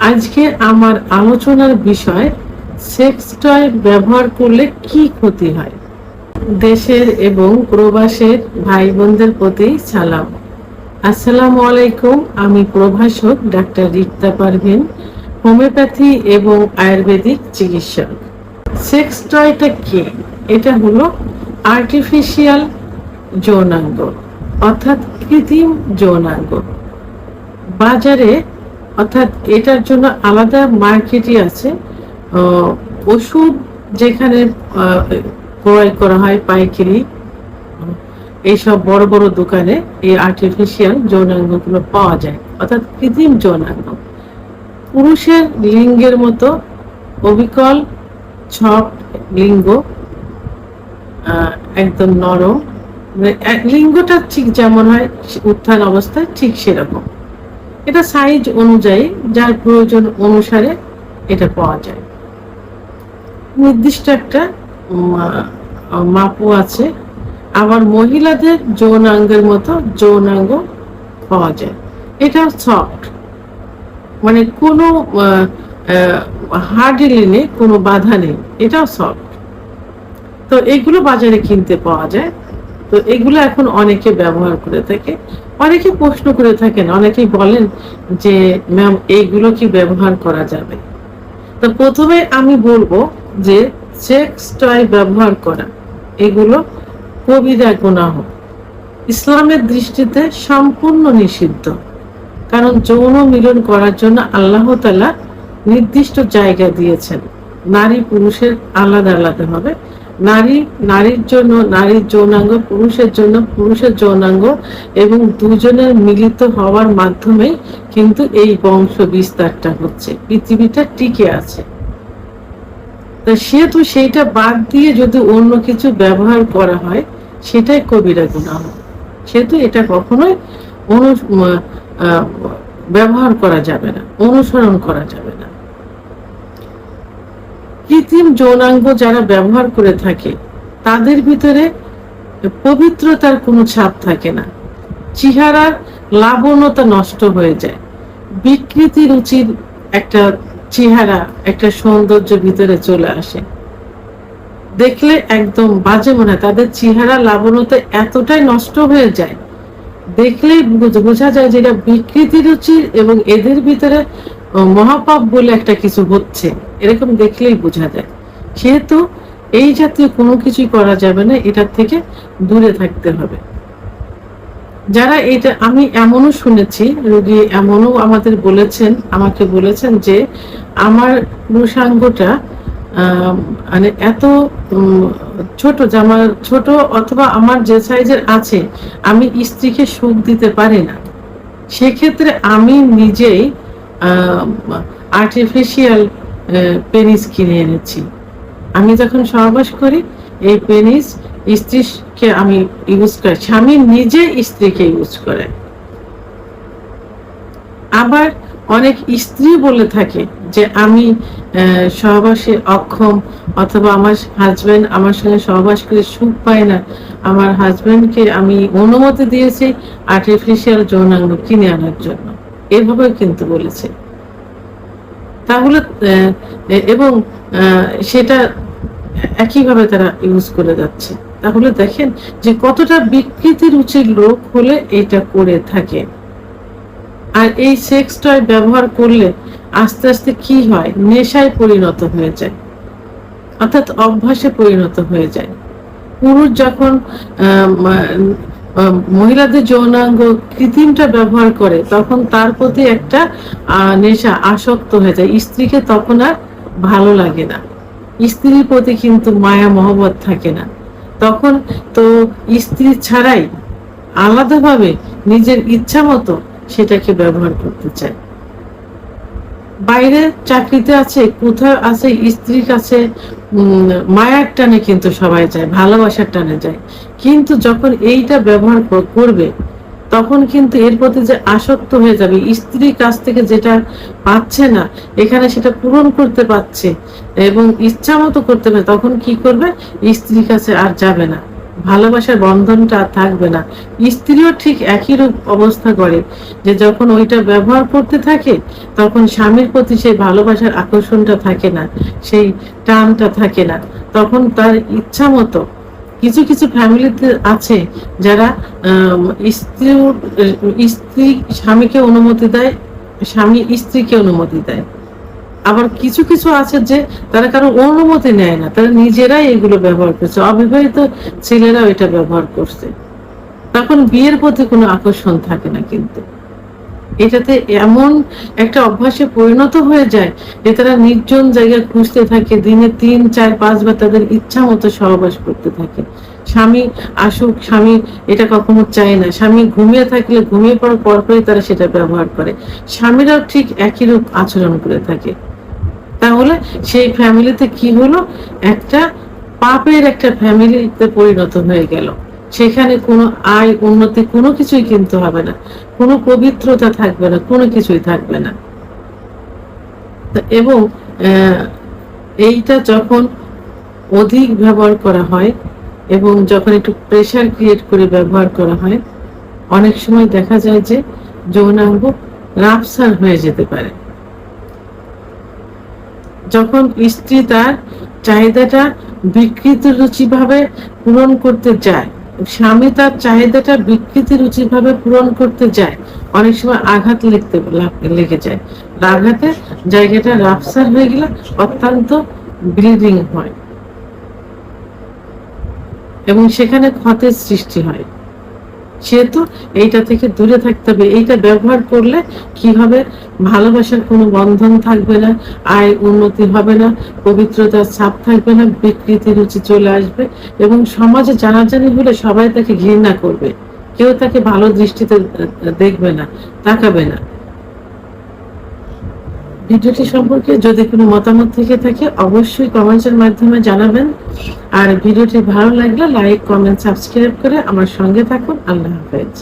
আজকে আমার আলোচনার বিষয় সেক্স টয় ব্যবহার করলে কি ক্ষতি হয়। দেশের এবং প্রবাসের ভাই বোনদের প্রতি সালাম। আসসালামু আলাইকুম। আমি প্রভাষক ডাক্তার রিক্তা পারভিন, হোমিওপ্যাথি এবং আয়ুর্বেদিক চিকিৎসক। সেক্স টয়টা কি? এটা হলো আর্টিফিশিয়াল যৌনাঙ্গ, অর্থাৎ কৃত্রিম যৌনাঙ্গ। বাজারে অর্থাৎ এটার জন্য আলাদা মার্কেটই আছে। ওষুধ যেখানে ক্রয় করা হয় পাইকারি, এইসব বড় বড় দোকানে এই আর্টিফিশিয়াল যৌনাঙ্গগুলো পাওয়া যায়, অর্থাৎ কৃত্রিম যৌনাঙ্গ। পুরুষের লিঙ্গের মতো অবিকল সফট লিঙ্গ, একদম নরম, লিঙ্গটা ঠিক যেমন হয় উত্থান অবস্থায় ঠিক সেরকম। এটা সাইজ অনুযায়ী যার প্রয়োজন অনুসারে এটা পাওয়া যায়। নির্দিষ্ট একটা মাপও আছে। আবার মহিলাদের যৌনাঙ্গের মতো যৌনাঙ্গ পাওয়া যায়। এটা সফট, মানে কোনো হার্ডলি নেই, কোনো বাধা নেই, এটাও সফট। তো এগুলো বাজারে কিনতে পাওয়া যায়। তো এগুলো এখন অনেকে ব্যবহার করে থাকে। অনেকে প্রশ্ন করে থাকেন, অনেকেই বলেন যে ম্যাম এইগুলো কি ব্যবহার করা যাবে? তো প্রথমে আমি বলবো যে সেক্স টয় ব্যবহার করা এগুলো কবিরা গুনাহ, ইসলামের দৃষ্টিতে সম্পূর্ণ নিষিদ্ধ। কারণ যৌন মিলন করার জন্য আল্লাহ তাআলা নির্দিষ্ট জায়গা দিয়েছেন। নারী পুরুষের আলাদা আলাদা হবে। নারীর জন্য নারীর যৌনাঙ্গ, পুরুষের জন্য পুরুষের যৌনাঙ্গ, এবং দুজনের মিলিত হওয়ার মাধ্যমে কিন্তু এই বংশ বিস্তারটা হচ্ছে, পৃথিবীটা টিকে আছে। তা সেহেতু সেইটা বাদ দিয়ে যদি অন্য কিছু ব্যবহার করা হয় সেটাই কবিরা গুনাহ। সেহেতু এটা কখনোই ব্যবহার করা যাবে না, অনুসরণ করা যাবে না। কৃত্রিম যৌনাঙ্গ যারা ব্যবহার করে থাকে তাদের ভিতরে পবিত্রতার কোনো ছাপ থাকে না, চেহারার লাবণ্যতা নষ্ট হয়ে যায়, বিকৃতি রুচির একটা চেহারা, একটা সৌন্দর্য ভিতরে চলে আসে। দেখলে একদম বাজে মনে হয়, তাদের চেহারা লাবণ্যতা এতটাই নষ্ট হয়ে যায়, দেখলেই বোঝা যায় যে এটা বিকৃতি রুচির, এবং এদের ভিতরে মহাপাপ বলে একটা কিছু হচ্ছে, এরকম দেখলেই বোঝা যায়। সেহেতু এই জাতীয় কোনো কিছুই করা যাবে না, এটার থেকে দূরে থাকতে হবে। যারা এটা, আমি এমনও শুনেছি, রোগী এমনও আমাকে বলেছেন যে আমার পুরুষাঙ্গটা মানে এত ছোট, যে আমার ছোট অথবা আমার যে সাইজের আছে আমি স্ত্রীকে সুখ দিতে পারি না। সেক্ষেত্রে আমি নিজেই আর্টিফিশিয়াল পেনিস কিনে এনেছি। আমি যখন সহবাস করি এই পেনিস স্ত্রীকে আমি ইউজ করি, স্বামী নিজে স্ত্রীকে ইউজ করে। আবার অনেক স্ত্রী বলে থাকে যে আমি সহবাসে অক্ষম, অথবা আমার হাজবেন্ড আমার সঙ্গে সহবাস করে সুখ পায় না, আমার হাজবেন্ডকে আমি অনুমতি দিয়েছি আর্টিফিশিয়াল যৌনাঙ্গ কিনে আনার জন্য, এভাবে কিন্তু বলেছে। তাহলে এবং সেটা একইভাবে তারা ইউজ করে যাচ্ছে। তাহলে দেখেন যে কতটা বিকৃতি রুচির লোক হলে এটা করে থাকে। আর এই সেক্স টয় ব্যবহার করলে আস্তে আস্তে কি হয়, নেশায় পরিণত হয়ে যায়, অর্থাৎ অভ্যাসে পরিণত হয়ে যায়। পুরুষ যখন মহিলাদের যৌনাঙ্গ কৃত্রিমটা ব্যবহার করে তখন তার প্রতি একটা নেশা, আসক্ত হয়ে যায়। স্ত্রীকে তখন আর ভালো লাগে না, স্ত্রীর প্রতি কিন্তু মায়া মহব্বত থাকে না। তখন তো স্ত্রী ছাড়াই আলাদাভাবে নিজের ইচ্ছা মতো সেটাকে ব্যবহার করতে চায়। বাইরে চাকরিতে আছে, কোথাও আছে, স্ত্রীর কাছে মায়ার টানে কিন্তু সবাই যায়, ভালোবাসার টানে যায়। কিন্তু যখন এইটা ব্যবহার করবে তখন কিন্তু এর প্রতি যে আসক্ত হয়ে যাবে, স্ত্রীর কাছ থেকে যেটা পাচ্ছে না এখানে সেটা পূরণ করতে পারছে এবং ইচ্ছা মতো করতে পারে, তখন কি করবে, স্ত্রীর কাছে আর যাবে না, ভালোবাসার বন্ধনটা আর থাকবে না। স্ত্রীও ঠিক একই রূপ অবস্থা করে, যে যখন ওইটা ব্যবহার করতে থাকে তখন স্বামীর প্রতি সেই ভালোবাসার আকর্ষণটা থাকে না, সেই টানটা থাকে না। তখন তার ইচ্ছা মতো, কিছু কিছু ফ্যামিলিতে আছে যারা স্ত্রী স্বামীকে অনুমতি দেয়, স্বামী স্ত্রীকে অনুমতি দেয়। আবার কিছু কিছু আছে যে তারা কারো অনুমতি নেয় না, তারা নিজেরাই এগুলো ব্যবহার করছে, অবিবাহিত ছেলেরাও এটা ব্যবহার করছে। তখন বিয়ের প্রতি কোনো আকর্ষণ থাকে না, কিন্তু এটাতে এমন একটা অভ্যাসে পরিণত হয়ে যায় যে তারা নির্জন জায়গায় খুঁজতে থাকে, দিনে 3, 4, 5 বার তাদের ইচ্ছা মতো সহবাস করতে থাকে। স্বামী আসুক, স্বামী এটা কখনো চায় না, স্বামী ঘুমিয়ে থাকলে ঘুমিয়ে পড়ার পরপরই তারা সেটা ব্যবহার করে। স্বামীরাও ঠিক একই রূপ আচরণ করে থাকে। তাহলে সেই ফ্যামিলিতে কি হলো, একটা পাপের একটা ফ্যামিলিতে পরিণত হয়ে গেল। সেখানে কোনো আয় উন্নতি কোনো কিছুই কিন্তু হবে না, কোনো পবিত্রতা থাকবে না, কোনো কিছুই থাকবে না। এবং এইটা যখন অধিক ব্যবহার করা হয় এবং যখন একটু প্রেশার ক্রিয়েট করে ব্যবহার করা হয়, অনেক সময় দেখা যায় যে যৌনাঙ্গ রাপসার হয়ে যেতে পারে। যখন স্ত্রী তার চাহিদাটা বিকৃত রুচি ভাবে পূরণ করতে যায়, স্বামী তার চাহিদাটা বিকৃতি রুচি ভাবে পূরণ করতে যায়, অনেক সময় আঘাত লেগে যায়। আঘাতে জায়গাটা রাপসার হয়ে গেলে অত্যন্ত ব্লিডিং হয় এবং সেখানে ক্ষতের সৃষ্টি হয়। সেহেতু এইটা থেকে দূরে থাকতে হবে। এইটা ব্যবহার করলে কি হবে, ভালোবাসার কোনো বন্ধন থাকবে না, আয় উন্নতি হবে না, পবিত্রতার ছাপ থাকবে না, বিকৃতি রুচি চলে আসবে এবং সমাজে জানাজানি হলে সবাই তাকে ঘৃণা করবে, কেউ তাকে ভালো দৃষ্টিতে দেখবে না, তাকাবে না। ভিডিওটি সম্পর্কে যদি কোনো মতামত থেকে থাকে অবশ্যই কমেন্টের মাধ্যমে জানাবেন। আর ভিডিওটি ভালো লাগলে লাইক, কমেন্ট, সাবস্ক্রাইব করে আমার সঙ্গে থাকুন। আল্লাহ হাফেজ।